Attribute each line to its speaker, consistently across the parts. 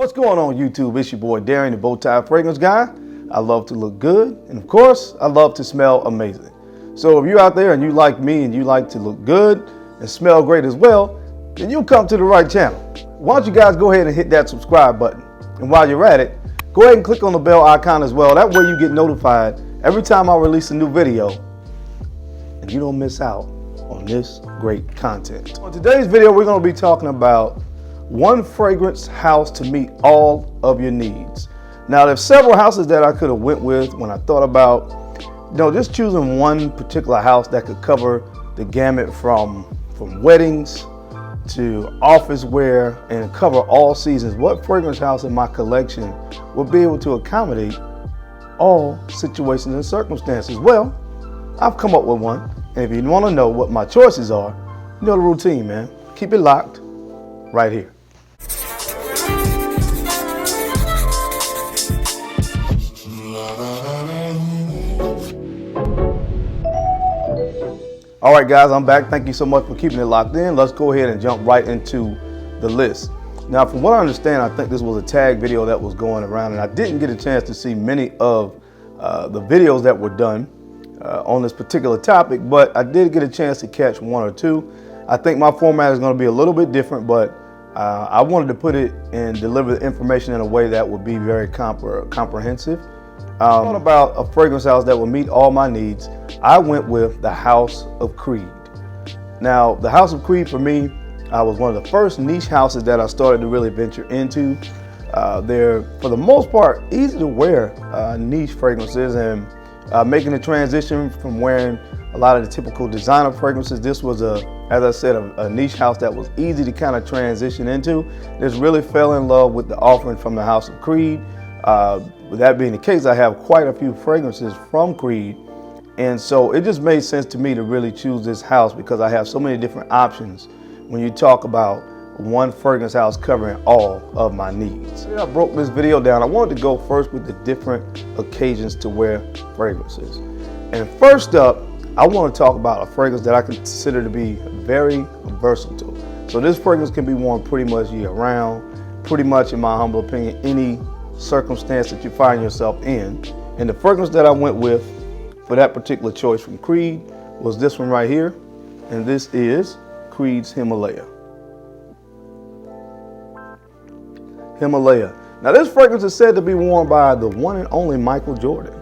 Speaker 1: What's going on YouTube? It's your boy Darren, the Bowtie Fragranceguy. I love to look good, and of course, I love to smell amazing. So if you're out there and you like me and you like to look good and smell great as well, then you'll come to the right channel. Why don't you guys go ahead and hit that subscribe button. And while you're at it, go ahead and click on the bell icon as well. That way you get notified every time I release a new video and you don't miss out on this great content. On today's video, we're going to be talking about one fragrance house to meet all of your needs. Now, there's several houses that I could have went with when I thought about, just choosing one particular house that could cover the gamut from weddings to office wear and cover all seasons. What fragrance house in my collection would be able to accommodate all situations and circumstances? Well, I've come up with one, and if you want to know what my choices are, you know the routine, man. Keep it locked right here. All right, guys, I'm back. Thank you so much for keeping it locked in. Let's go ahead and jump right into the list. Now, from what I understand, I think this was a tag video that was going around, and I didn't get a chance to see many of the videos that were done on this particular topic, but I did get a chance to catch one or two. I think my format is going to be a little bit different, but I wanted to put it and deliver the information in a way that would be very comprehensive. I thought about a fragrance house that would meet all my needs. I went with the House of Creed. Now, the House of Creed for me, was one of the first niche houses that I started to really venture into. They're, for the most part, easy to wear niche fragrances, and making the transition from wearing a lot of the typical designer fragrances. This was, as I said, a niche house that was easy to kind of transition into. Just really fell in love with the offering from the House of Creed. With that being the case, I have quite a few fragrances from Creed, and so it just made sense to me to really choose this house because I have so many different options when you talk about one fragrance house covering all of my needs. I broke this video down. I wanted to go first with the different occasions to wear fragrances. And first up, I want to talk about a fragrance that I consider to be very versatile. So this fragrance can be worn pretty much year round, pretty much, in my humble opinion, any circumstance that you find yourself in. And the fragrance that I went with for that particular choice from Creed was this one right here, and this is Creed's Himalaya. Himalaya. Now, this fragrance is said to be worn by the one and only Michael Jordan.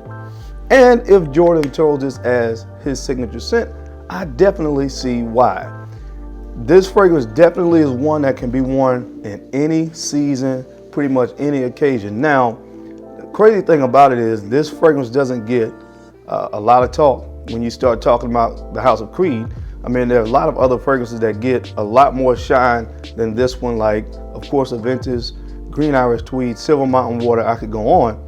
Speaker 1: And if Jordan chose this as his signature scent, I definitely see why. This fragrance definitely is one that can be worn in any season, pretty much any occasion. Now, the crazy thing about it is this fragrance doesn't get a lot of talk when you start talking about the House of Creed. I mean, there are a lot of other fragrances that get a lot more shine than this one, like, of course, AVENTUS, Green Iris Tweed, Silver Mountain Water. I could go on.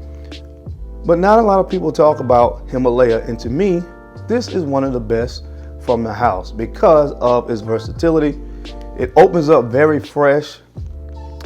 Speaker 1: But not a lot of people talk about Himalaya, and to me, this is one of the best from the house because of its versatility. It opens up very fresh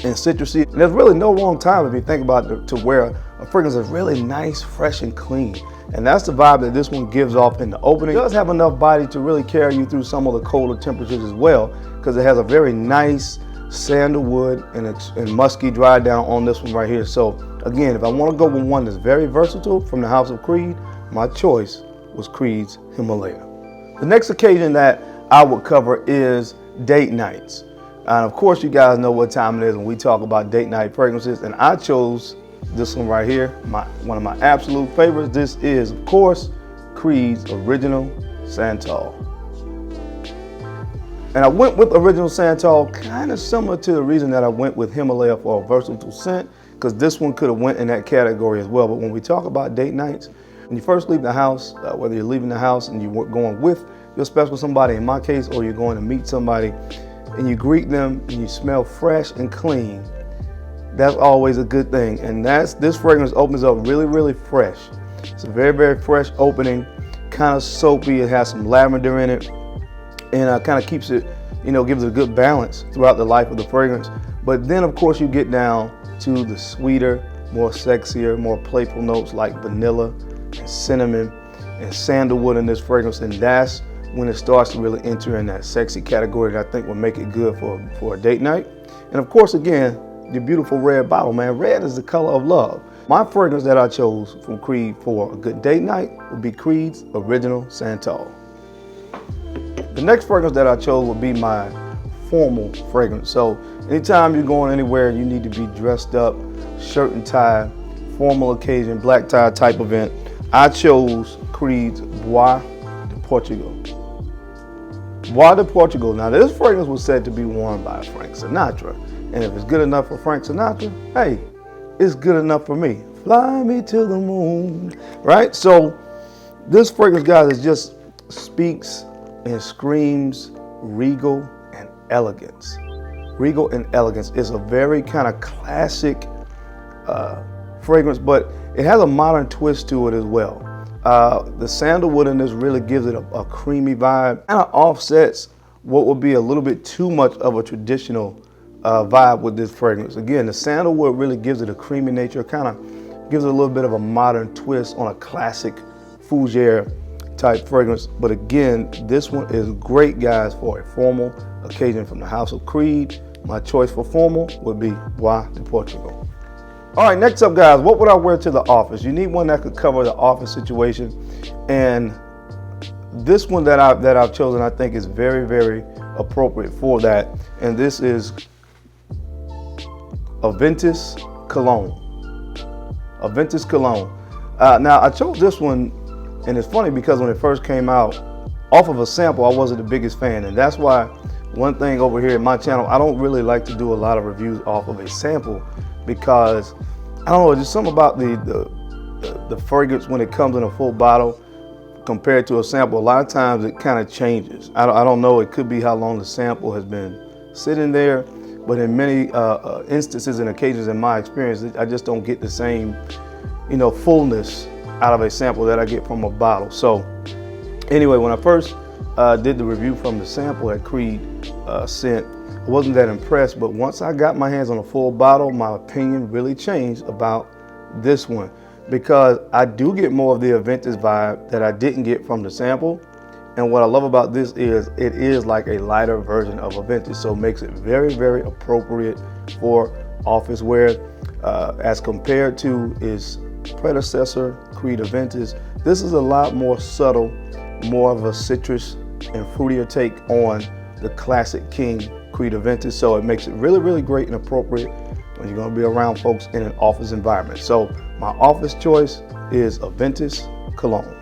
Speaker 1: and citrusy. And there's really no wrong time, if you think about it, to wear a fragrance that's really nice, fresh, and clean. And that's the vibe that this one gives off in the opening. It does have enough body to really carry you through some of the colder temperatures as well, because it has a very nice sandalwood and musky dry down on this one right here. So again, if I want to go with one that's very versatile from the House of Creed, my choice was Creed's Himalaya. The next occasion that I would cover is date nights. And of course, you guys know what time it is when we talk about date night fragrances, and I chose this one right here, one of my absolute favorites. This is, of course, Creed's Original Santal. And I went with Original Santal kind of similar to the reason that I went with Himalaya for a versatile scent, because this one could have went in that category as well. But when we talk about date nights, when you first leave the house, whether you're leaving the house and you're going with your special somebody, in my case, or you're going to meet somebody, and you greet them and you smell fresh and clean, that's always a good thing. And this fragrance opens up really, really fresh. It's a very, very fresh opening, kind of soapy. It has some lavender in it, and kind of keeps it, gives it a good balance throughout the life of the fragrance. But then, of course, you get down to the sweeter, more sexier, more playful notes like vanilla and cinnamon and sandalwood in this fragrance, and that's when it starts to really enter in that sexy category that I think will make it good for a date night. And of course, again, your beautiful red bottle, man. Red is the color of love. My fragrance that I chose from Creed for a good date night would be Creed's Original Santal. The next fragrance that I chose would be my formal fragrance. So anytime you're going anywhere, you need to be dressed up, shirt and tie, formal occasion, black tie type event. I chose Creed's Bois de Portugal. Bois de Portugal. Now this fragrance was said to be worn by Frank Sinatra. And if it's good enough for Frank Sinatra, hey, it's good enough for me. Fly me to the moon, right? So this fragrance, guys, just speaks and screams regal and elegance. Regal and elegance is a very kind of classic fragrance, but it has a modern twist to it as well. The sandalwood in this really gives it a creamy vibe, kind of offsets what would be a little bit too much of a traditional vibe with this fragrance. Again, the sandalwood really gives it a creamy nature, kind of gives it a little bit of a modern twist on a classic fougere type fragrance. But again, this one is great, guys, for a formal occasion from the House of Creed. My choice for formal would be Bois de Portugal. All right, next up, guys, what would I wear to the office? You need one that could cover the office situation. And this one that I've chosen, I think, is very, very appropriate for that. And this is AVENTUS Cologne. AVENTUS Cologne. Now, I chose this one, and it's funny because when it first came out, off of a sample, I wasn't the biggest fan. And that's why one thing over here at my channel, I don't really like to do a lot of reviews off of a sample, because I don't know, just something about the fragrance when it comes in a full bottle compared to a sample. A lot of times it kind of changes. I don't know, it could be how long the sample has been sitting there, but in many instances and occasions in my experience, I just don't get the same, fullness out of a sample that I get from a bottle. So anyway, when I first did the review from the sample that Creed sent, I wasn't that impressed, but once I got my hands on a full bottle, my opinion really changed about this one, because I do get more of the AVENTUS vibe that I didn't get from the sample. And what I love about this is it is like a lighter version of AVENTUS, so it makes it very, very appropriate for office wear as compared to its predecessor, Creed AVENTUS. This is a lot more subtle, more of a citrus and fruitier take on the classic King Creed AVENTUS, so it makes it really, really great and appropriate when you're going to be around folks in an office environment. So my office choice is AVENTUS Cologne.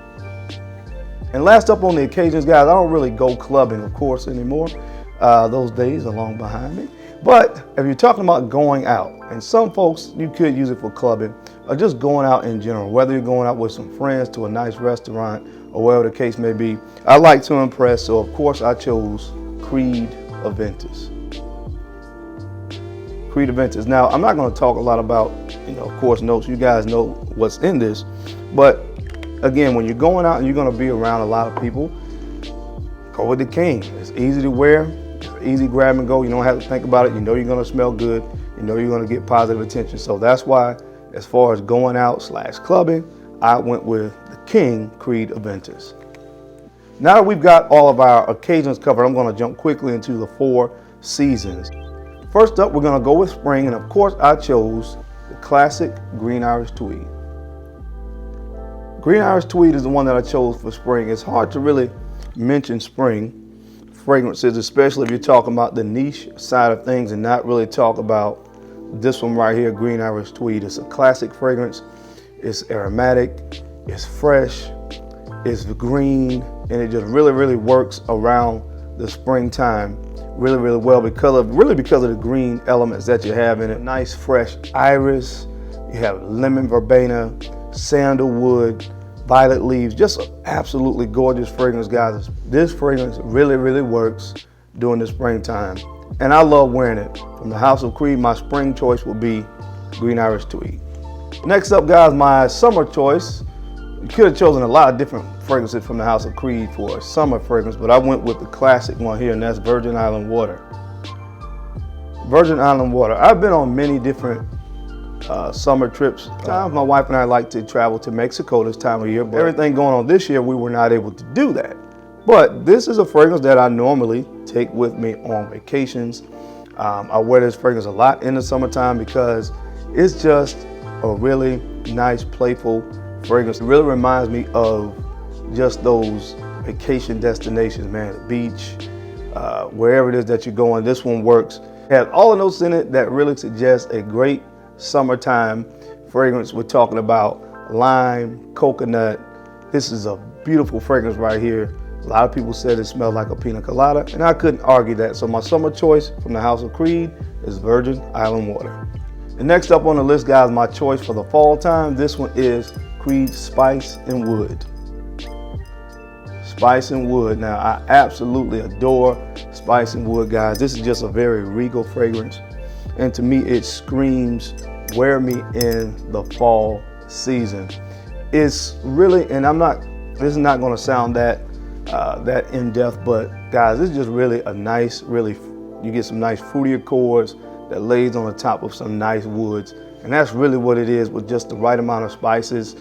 Speaker 1: And last up on the occasions, guys, I don't really go clubbing, of course, anymore. Those days are long behind me. But if you're talking about going out, and some folks, you could use it for clubbing, or just going out in general, whether you're going out with some friends to a nice restaurant or whatever the case may be, I like to impress, so of course I chose Creed AVENTUS. Creed AVENTUS. Now, I'm not going to talk a lot about, of course, notes. You guys know what's in this. But again, when you're going out and you're going to be around a lot of people, go with the King. It's easy to wear, it's easy grab and go. You don't have to think about it. You know you're going to smell good. You know you're going to get positive attention. So that's why, as far as going out / clubbing, I went with the King Creed AVENTUS. Now that we've got all of our occasions covered, I'm going to jump quickly into the 4 seasons. First up, we're going to go with spring, and of course I chose the classic Green Irish Tweed. Green Irish Tweed is the one that I chose for spring. It's hard to really mention spring fragrances, especially if you're talking about the niche side of things and not really talk about this one right here, Green Irish Tweed. It's a classic fragrance. It's aromatic, it's fresh, it's green, and it just really, really works around the springtime really, really well because of the green elements that you have in it. Nice, fresh iris, you have lemon verbena, sandalwood, violet leaves, just an absolutely gorgeous fragrance, guys. This fragrance really, really works during the springtime, and I love wearing it. From the House of Creed, my spring choice will be Green Irish Tweed. Next up, guys, my summer choice. You could have chosen a lot of different fragrances from the House of Creed for a summer fragrance, but I went with the classic one here, and that's Virgin Island Water. Virgin Island Water. I've been on many different summer trips. My wife and I like to travel to Mexico this time of year, but everything going on this year, we were not able to do that. But this is a fragrance that I normally take with me on vacations. I wear this fragrance a lot in the summertime because it's just a really nice, playful fragrance. It really reminds me of just those vacation destinations, man, the beach, wherever it is that you're going. This one works. It has all the notes in it that really suggest a great summertime fragrance. We're talking about lime, coconut. This is a beautiful fragrance right here. A lot of people said it smelled like a pina colada, and I couldn't argue that. So my summer choice from the House of Creed is Virgin Island Water. And next up on the list, guys, my choice for the fall time, this one is Creed Spice and Wood. Spice and Wood. Now, I absolutely adore Spice and Wood, guys. This is just a very regal fragrance. And to me, it screams, wear me in the fall season. It's really, and this is not gonna sound that in-depth, but guys, it's just really a nice, you get some nice fruity accords that lays on the top of some nice woods. And that's really what it is, with just the right amount of spices.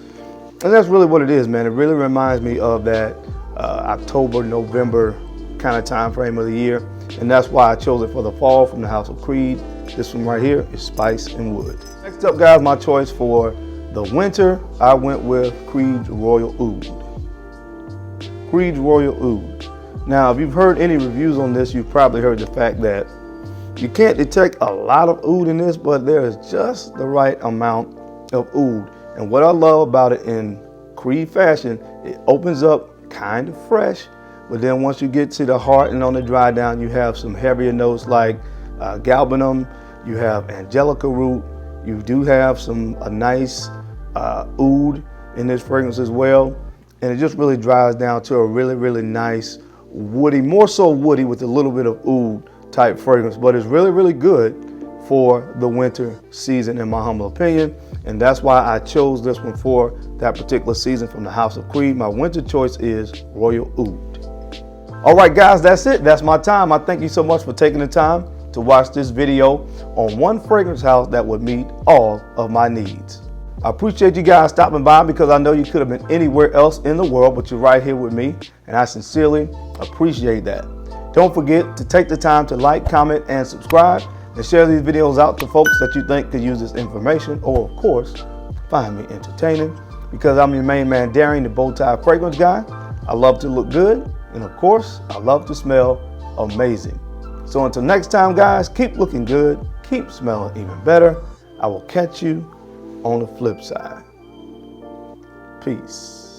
Speaker 1: And that's really what it is, man. It really reminds me of that October, November kind of time frame of the year. And that's why I chose it for the fall from the House of Creed. This one right here is Spice and Wood. Next up, guys, my choice for the winter, I went with Creed's Royal Oud. Creed's Royal Oud. Now, if you've heard any reviews on this, you've probably heard the fact that you can't detect a lot of oud in this, but there is just the right amount of oud. And what I love about it in Creed fashion, it opens up kind of fresh, but then once you get to the heart and on the dry down, you have some heavier notes like galbanum, you have angelica root, you do have a nice oud in this fragrance as well. And it just really dries down to a really, really nice woody, more so woody with a little bit of oud type fragrance, but it's really, really good for the winter season in my humble opinion. And that's why I chose this one for that particular season from the House of Creed. My winter choice is Royal Oud. All right, guys, that's it. That's my time. I thank you so much for taking the time to watch this video on one fragrance house that would meet all of my needs. I appreciate you guys stopping by because I know you could have been anywhere else in the world, but you're right here with me, and I sincerely appreciate that. Don't forget to take the time to like, comment, and subscribe, and share these videos out to folks that you think could use this information, or of course, find me entertaining, because I'm your main man, Darren, the Bowtie Fragrance Guy. I love to look good, and of course, I love to smell amazing. So until next time, guys, keep looking good, keep smelling even better. I will catch you on the flip side. Peace.